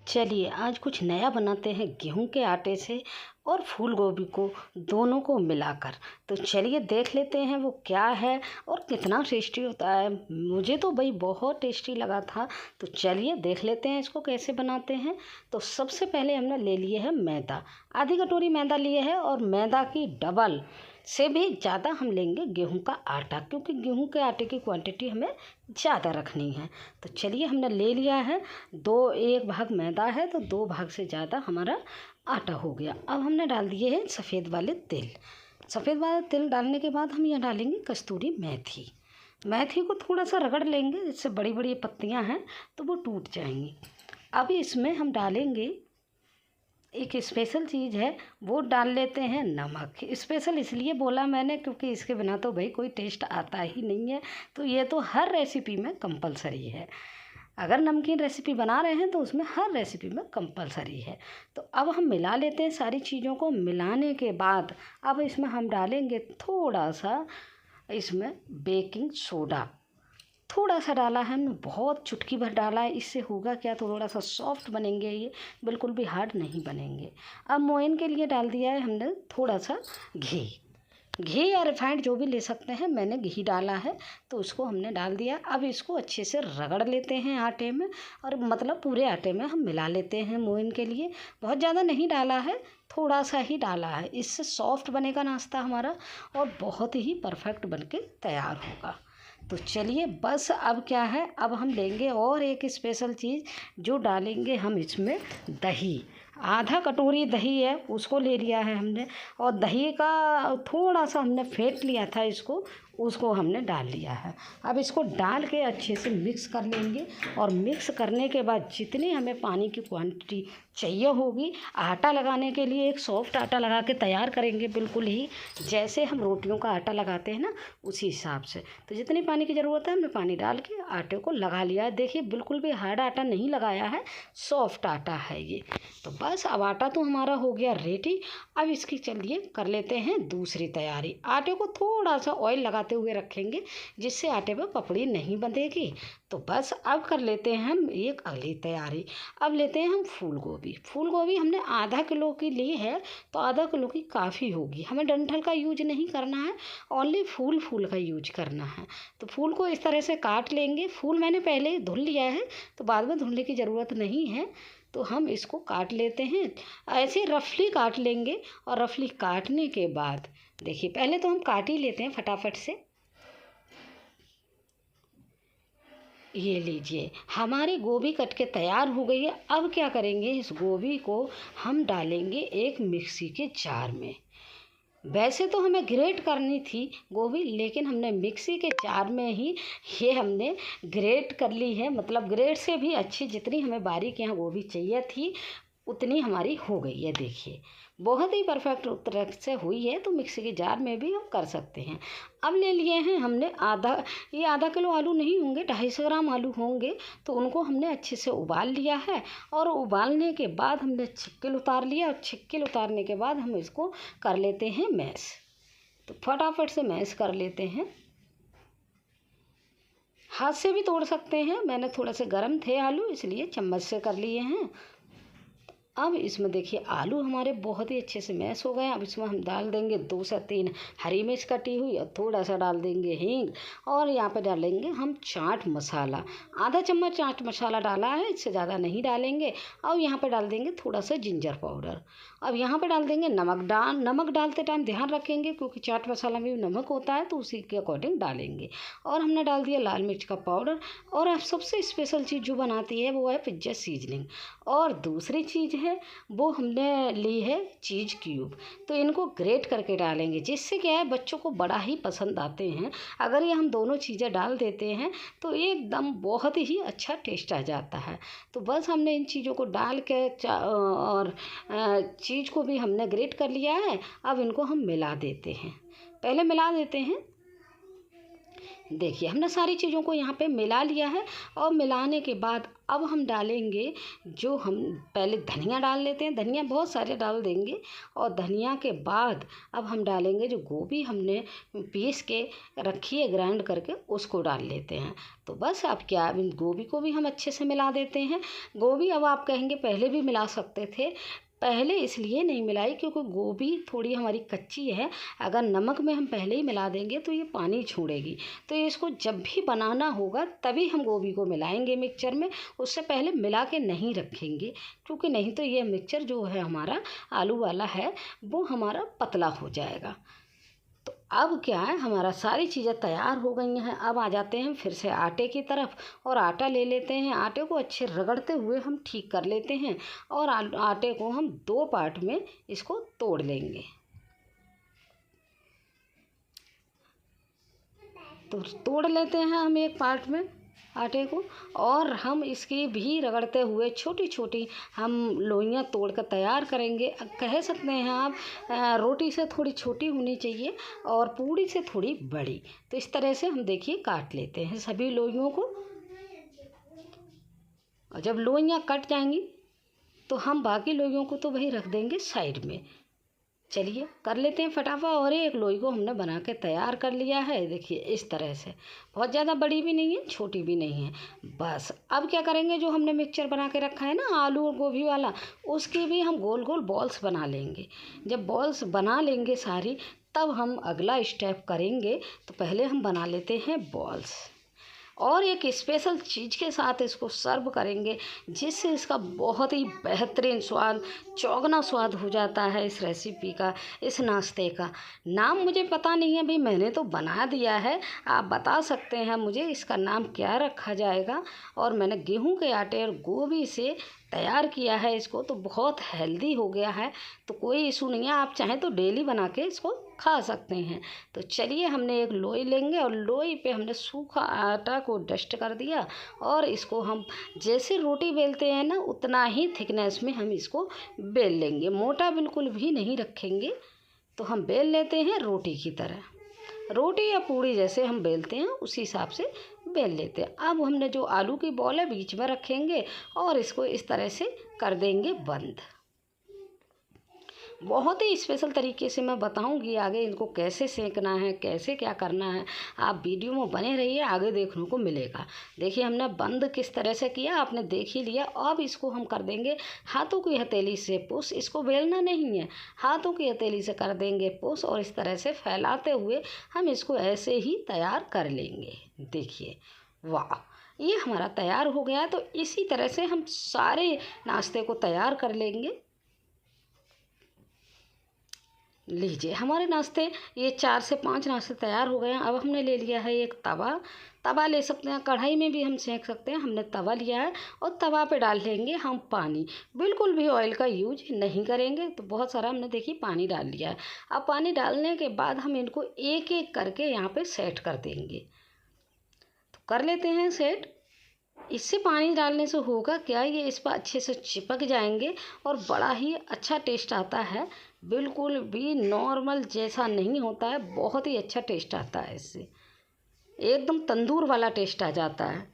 चलिए आज कुछ नया बनाते हैं गेहूं के आटे से और फूल गोभी को दोनों को मिलाकर। तो चलिए देख लेते हैं वो क्या है और कितना टेस्टी होता है। मुझे तो भाई बहुत टेस्टी लगा था। तो चलिए देख लेते हैं इसको कैसे बनाते हैं। तो सबसे पहले हमने ले लिए है मैदा, आधी कटोरी मैदा लिए है और मैदा की डबल से भी ज़्यादा हम लेंगे गेहूं का आटा, क्योंकि गेहूं के आटे की क्वांटिटी हमें ज़्यादा रखनी है। तो चलिए हमने ले लिया है एक भाग मैदा है तो 2 भाग से ज़्यादा हमारा आटा हो गया। अब हमने डाल दिए हैं सफ़ेद वाले तिल। सफ़ेद वाला तिल डालने के बाद हम यहाँ डालेंगे कस्तूरी मेथी। मेथी को थोड़ा सा रगड़ लेंगे, जिससे बड़ी बड़ी पत्तियाँ हैं तो वो टूट जाएंगी। अब इसमें हम डालेंगे एक स्पेशल चीज़ है, वो डाल लेते हैं नमक। स्पेशल इसलिए बोला मैंने क्योंकि इसके बिना तो भाई कोई टेस्ट आता ही नहीं है। तो ये तो हर रेसिपी में कंपलसरी है। अगर नमकीन रेसिपी बना रहे हैं तो उसमें हर रेसिपी में कंपलसरी है। तो अब हम मिला लेते हैं सारी चीज़ों को। मिलाने के बाद अब इसमें हम डालेंगे थोड़ा सा इसमें बेकिंग सोडा। थोड़ा सा डाला है हमने, बहुत चुटकी भर डाला है। इससे होगा क्या, थोड़ा सा सॉफ्ट बनेंगे, ये बिल्कुल भी हार्ड नहीं बनेंगे। अब मोइन के लिए डाल दिया है हमने थोड़ा सा घी या रिफाइंड जो भी ले सकते हैं। मैंने घी डाला है तो उसको हमने डाल दिया। अब इसको अच्छे से रगड़ लेते हैं आटे में, और मतलब पूरे आटे में हम मिला लेते हैं। मोइन के लिए बहुत ज़्यादा नहीं डाला है, थोड़ा सा ही डाला है। इससे सॉफ्ट बनेगा नाश्ता हमारा और बहुत ही परफेक्ट बनके तैयार होगा। तो चलिए बस अब क्या है, अब हम लेंगे और एक स्पेशल चीज़ जो डालेंगे हम इसमें दही। आधा कटोरी दही है उसको ले लिया है हमने, और दही का थोड़ा सा हमने फेंट लिया था इसको, उसको हमने डाल लिया है। अब इसको डाल के अच्छे से मिक्स कर लेंगे, और मिक्स करने के बाद जितनी हमें पानी की क्वांटिटी चाहिए होगी, आटा लगाने के लिए एक सॉफ्ट आटा लगा के तैयार करेंगे, बिल्कुल ही जैसे हम रोटियों का आटा लगाते हैं ना, उसी हिसाब से। तो जितनी पानी की ज़रूरत है हमने पानी डाल के आटे को लगा लिया है। देखिए बिल्कुल भी हार्ड आटा नहीं लगाया है, सॉफ्ट आटा है ये। तो बस अब आटा तो हमारा हो गया रेडी। अब इसकी चलिए कर लेते हैं दूसरी तैयारी। आटे को थोड़ा सा ऑयल लगाते हुए रखेंगे, जिससे आटे पर पपड़ी नहीं बंधेगी। तो बस अब कर लेते हैं हम एक अगली तैयारी। अब लेते हैं हम फूल गोभी। फूल गोभी हमने आधा किलो की ली है, तो आधा किलो की काफ़ी होगी। हमें डंठल का यूज नहीं करना है, ओनली फूल का यूज करना है। तो फूल को इस तरह से काट लेंगे। फूल मैंने पहले ही धुल लिया है, तो बाद में धुलने की ज़रूरत नहीं है। तो हम इसको काट लेते हैं, ऐसे रफली काट लेंगे। और रफली काटने के बाद देखिए, पहले तो हम काट ही लेते हैं फटाफट से। ये लीजिए हमारी गोभी कट के तैयार हो गई है। अब क्या करेंगे, इस गोभी को हम डालेंगे एक मिक्सी के जार में। वैसे तो हमें ग्रेट करनी थी गोभी, लेकिन हमने मिक्सी के जार में ही ये हमने ग्रेट कर ली है। मतलब ग्रेट से भी अच्छी, जितनी हमें बारीक यहाँ गोभी चाहिए थी उतनी हमारी हो गई है। देखिए बहुत ही परफेक्ट तरह से हुई है। तो मिक्सी के जार में भी हम कर सकते हैं। अब ले लिए हैं हमने आधा किलो आलू नहीं होंगे, 250 ग्राम आलू होंगे। तो उनको हमने अच्छे से उबाल लिया है, और उबालने के बाद हमने छिक्किल उतार लिया। और छिक्किल उतारने के बाद हम इसको कर लेते हैं मैश। तो फटाफट से मैश कर लेते हैं। हाथ से भी तोड़ सकते हैं, मैंने थोड़ा से गर्म थे आलू इसलिए चम्मच से कर लिए हैं। अब इसमें देखिए आलू हमारे बहुत ही अच्छे से मैश हो गए हैं। अब इसमें हम डाल देंगे 2 से 3 हरी मिर्च कटी हुई, और थोड़ा सा डाल देंगे हींग, और यहाँ पे डालेंगे हम चाट मसाला। आधा चम्मच चाट मसाला डाला है, इससे ज़्यादा नहीं डालेंगे। और यहाँ पे डाल देंगे थोड़ा सा जिंजर पाउडर। अब यहाँ पे डाल देंगे नमक डालते टाइम ध्यान रखेंगे, क्योंकि चाट मसाला में भी नमक होता है, तो उसी के अकॉर्डिंग डालेंगे। और हमने डाल दिया लाल मिर्च का पाउडर। और अब सबसे स्पेशल चीज़ जो बनाती है वो है पिज्ज़ा सीजनिंग। और दूसरी चीज़ है वो हमने ली है चीज़ क्यूब। तो इनको ग्रेट करके डालेंगे, जिससे क्या है बच्चों को बड़ा ही पसंद आते हैं। अगर ये हम दोनों चीज़ें डाल देते हैं तो एकदम बहुत ही अच्छा टेस्ट आ जाता है। तो बस हमने इन चीज़ों को डाल के और चीज़ को भी हमने ग्रेट कर लिया है। अब इनको हम मिला देते हैं, पहले मिला देते हैं। देखिए हमने सारी चीज़ों को यहाँ पे मिला लिया है और मिलाने के बाद अब हम डालेंगे जो हम पहले धनिया डाल लेते हैं। धनिया बहुत सारे डाल देंगे और धनिया के बाद अब हम डालेंगे जो गोभी हमने पीस के रखी है ग्राइंड करके, उसको डाल लेते हैं। तो बस अब क्या, इन गोभी को भी हम अच्छे से मिला देते हैं। गोभी अब आप कहेंगे पहले भी मिला सकते थे, पहले इसलिए नहीं मिलाई क्योंकि गोभी थोड़ी हमारी कच्ची है। अगर नमक में हम पहले ही मिला देंगे तो ये पानी छोड़ेगी। तो इसको जब भी बनाना होगा तभी हम गोभी को मिलाएंगे मिक्सचर में, उससे पहले मिला के नहीं रखेंगे, क्योंकि नहीं तो ये मिक्सचर जो है हमारा आलू वाला है वो हमारा पतला हो जाएगा। तो अब क्या है, हमारा सारी चीज़ें तैयार हो गई हैं। अब आ जाते हैं फिर से आटे की तरफ और आटा ले लेते हैं। आटे को अच्छे रगड़ते हुए हम ठीक कर लेते हैं और आटे को हम 2 पार्ट में इसको तोड़ लेंगे। तो तोड़ लेते हैं हम एक पार्ट में आटे को और हम इसकी भी रगड़ते हुए छोटी छोटी हम लोइयाँ तोड़ कर तैयार करेंगे। कह सकते हैं आप रोटी से थोड़ी छोटी होनी चाहिए और पूड़ी से थोड़ी बड़ी। तो इस तरह से हम देखिए काट लेते हैं सभी लोइयों को। और जब लोइयाँ कट जाएंगी तो हम बाकी लोइयों को तो वही रख देंगे साइड में। चलिए कर लेते हैं फटाफट। और एक लोई को हमने बना के तैयार कर लिया है। देखिए इस तरह से, बहुत ज़्यादा बड़ी भी नहीं है छोटी भी नहीं है। बस अब क्या करेंगे, जो हमने मिक्सचर बना के रखा है ना आलू और गोभी वाला, उसकी भी हम गोल गोल बॉल्स बना लेंगे। जब बॉल्स बना लेंगे सारी, तब हम अगला स्टेप करेंगे। तो पहले हम बना लेते हैं बॉल्स और एक स्पेशल चीज़ के साथ इसको सर्व करेंगे, जिससे इसका बहुत ही बेहतरीन स्वाद, चौगना स्वाद हो जाता है इस रेसिपी का। इस नाश्ते का नाम मुझे पता नहीं है, भाई मैंने तो बना दिया है, आप बता सकते हैं मुझे इसका नाम क्या रखा जाएगा। और मैंने गेहूं के आटे और गोभी से तैयार किया है इसको, तो बहुत हेल्दी हो गया है। तो कोई इशू नहीं है, आप चाहें तो डेली बना के इसको खा सकते हैं। तो चलिए हमने एक लोई लेंगे और लोई पे हमने सूखा आटा को डस्ट कर दिया और इसको हम जैसे रोटी बेलते हैं ना, उतना ही थिकनेस में हम इसको बेल लेंगे। मोटा बिल्कुल भी नहीं रखेंगे। तो हम बेल लेते हैं रोटी की तरह, रोटी या पूड़ी जैसे हम बेलते हैं उसी हिसाब से बेल लेते हैं। अब हमने जो आलू की बॉल है बीच में रखेंगे और इसको इस तरह से कर देंगे बंद। बहुत ही स्पेशल तरीके से मैं बताऊंगी आगे इनको कैसे सेंकना है, कैसे क्या करना है। आप वीडियो में बने रहिए, आगे देखने को मिलेगा। देखिए हमने बंद किस तरह से किया, आपने देख ही लिया। अब इसको हम कर देंगे हाथों की हथेली से पुश। इसको बेलना नहीं है, हाथों की हथेली से कर देंगे पुश और इस तरह से फैलाते हुए हम इसको ऐसे ही तैयार कर लेंगे। देखिए वाह, ये हमारा तैयार हो गया है। तो इसी तरह से हम सारे नाश्ते को तैयार कर लेंगे। लीजिए हमारे नाश्ते ये 4 से 5 नाश्ते तैयार हो गए हैं। अब हमने ले लिया है एक तवा ले सकते हैं, कढ़ाई में भी हम सेंक सकते हैं। हमने तवा लिया है और तवा पे डाल लेंगे हम पानी। बिल्कुल भी ऑयल का यूज नहीं करेंगे। तो बहुत सारा हमने देखिए पानी डाल लिया है। अब पानी डालने के बाद हम इनको एक एक करके यहाँ पे सेट कर देंगे। तो कर लेते हैं सेट। इससे पानी डालने से होगा क्या, ये इस पर अच्छे से चिपक जाएंगे और बड़ा ही अच्छा टेस्ट आता है। बिल्कुल भी नॉर्मल जैसा नहीं होता है, बहुत ही अच्छा टेस्ट आता है इससे, एकदम तंदूर वाला टेस्ट आ जाता है।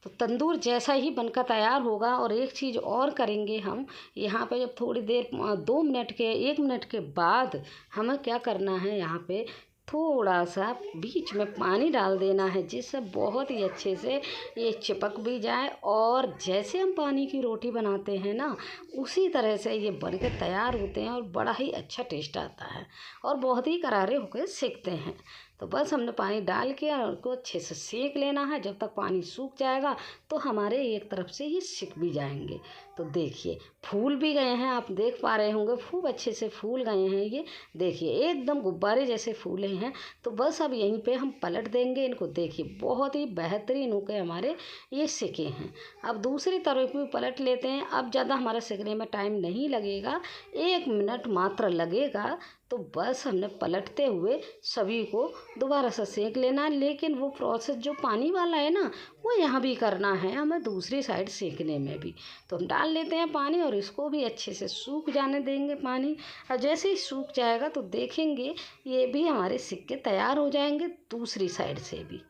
तो तंदूर जैसा ही बनकर तैयार होगा। और एक चीज़ और करेंगे हम यहाँ पे, जब थोड़ी देर 2 मिनट के 1 मिनट के बाद हमें क्या करना है, यहाँ पे थोड़ा सा बीच में पानी डाल देना है, जिससे बहुत ही अच्छे से ये चिपक भी जाए। और जैसे हम पानी की रोटी बनाते हैं ना, उसी तरह से ये बन के तैयार होते हैं और बड़ा ही अच्छा टेस्ट आता है और बहुत ही करारे होकर सेकते हैं। तो बस हमने पानी डाल के और उनको अच्छे से सेक लेना है। जब तक पानी सूख जाएगा तो हमारे एक तरफ से ये सिक भी जाएंगे। तो देखिए फूल भी गए हैं, आप देख पा रहे होंगे खूब अच्छे से फूल गए हैं। ये देखिए एकदम गुब्बारे जैसे फूले हैं। तो बस अब यहीं पे हम पलट देंगे इनको। देखिए बहुत ही बेहतरीन होकर हमारे ये सिके हैं। अब दूसरी तरफ भी पलट लेते हैं। अब ज़्यादा हमारा सिकने में टाइम नहीं लगेगा, 1 मिनट मात्र लगेगा। तो बस हमने पलटते हुए सभी को दोबारा से सेक लेना। लेकिन वो प्रोसेस जो पानी वाला है ना, वो यहाँ भी करना है हमें दूसरी साइड सेकने में भी। तो हम डाल लेते हैं पानी और इसको भी अच्छे से सूख जाने देंगे पानी। और जैसे ही सूख जाएगा तो देखेंगे ये भी हमारे सिक्के तैयार हो जाएंगे दूसरी साइड से भी।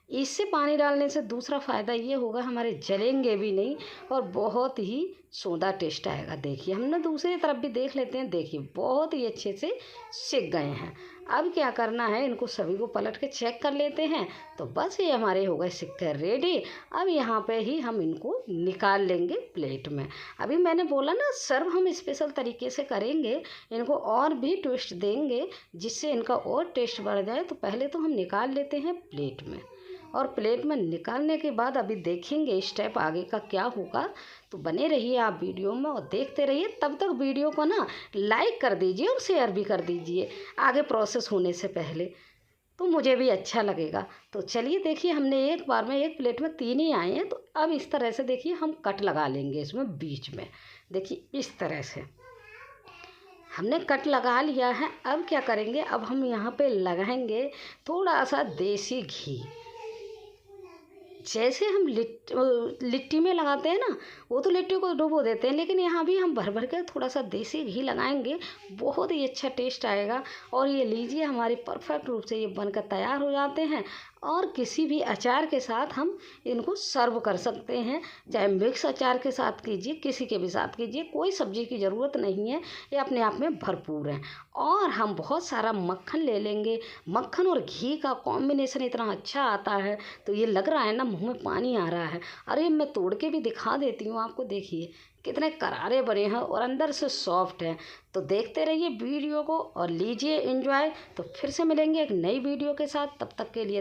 इससे पानी डालने से दूसरा फ़ायदा ये होगा, हमारे जलेंगे भी नहीं और बहुत ही सोंधा टेस्ट आएगा। देखिए हमने दूसरी तरफ भी देख लेते हैं। देखिए बहुत ही अच्छे से सिक गए हैं। अब क्या करना है, इनको सभी को पलट के चेक कर लेते हैं। तो बस ये हमारे हो गए सिक्के रेडी। अब यहाँ पे ही हम इनको निकाल लेंगे प्लेट में। अभी मैंने बोला ना, सर्व हम स्पेशल तरीके से करेंगे, इनको और भी ट्विस्ट देंगे जिससे इनका और टेस्ट बढ़ जाए। तो पहले तो हम निकाल लेते हैं प्लेट में, और प्लेट में निकालने के बाद अभी देखेंगे स्टेप आगे का क्या होगा। तो बने रहिए आप वीडियो में और देखते रहिए। तब तक वीडियो को ना लाइक कर दीजिए और शेयर भी कर दीजिए आगे प्रोसेस होने से पहले, तो मुझे भी अच्छा लगेगा। तो चलिए देखिए, हमने एक बार में एक प्लेट में 3 ही आए हैं। तो अब इस तरह से देखिए हम कट लगा लेंगे इसमें बीच में। देखिए इस तरह से हमने कट लगा लिया है। अब क्या करेंगे, अब हम यहाँ पे लगाएंगे थोड़ा सा देसी घी। जैसे हम लिट्टी में लगाते हैं ना, वो तो लिट्टी को डुबो देते हैं, लेकिन यहाँ भी हम भर भर के थोड़ा सा देसी घी लगाएंगे, बहुत ही अच्छा टेस्ट आएगा। और ये लीजिए हमारे परफेक्ट रूप से ये बनकर तैयार हो जाते हैं। और किसी भी अचार के साथ हम इनको सर्व कर सकते हैं, चाहे मिक्स अचार के साथ कीजिए, किसी के भी साथ कीजिए, कोई सब्जी की ज़रूरत नहीं है, ये अपने आप में भरपूर हैं। और हम बहुत सारा मक्खन ले लेंगे। मक्खन और घी का कॉम्बिनेशन इतना अच्छा आता है, तो ये लग रहा है ना, मुंह में पानी आ रहा है। अरे मैं तोड़ के भी दिखा देती हूँ आपको। देखिए कितने करारे बने हैं और अंदर से सॉफ्ट हैं। तो देखते रहिए वीडियो को और लीजिए एंजॉय। तो फिर से मिलेंगे एक नई वीडियो के साथ, तब तक के लिए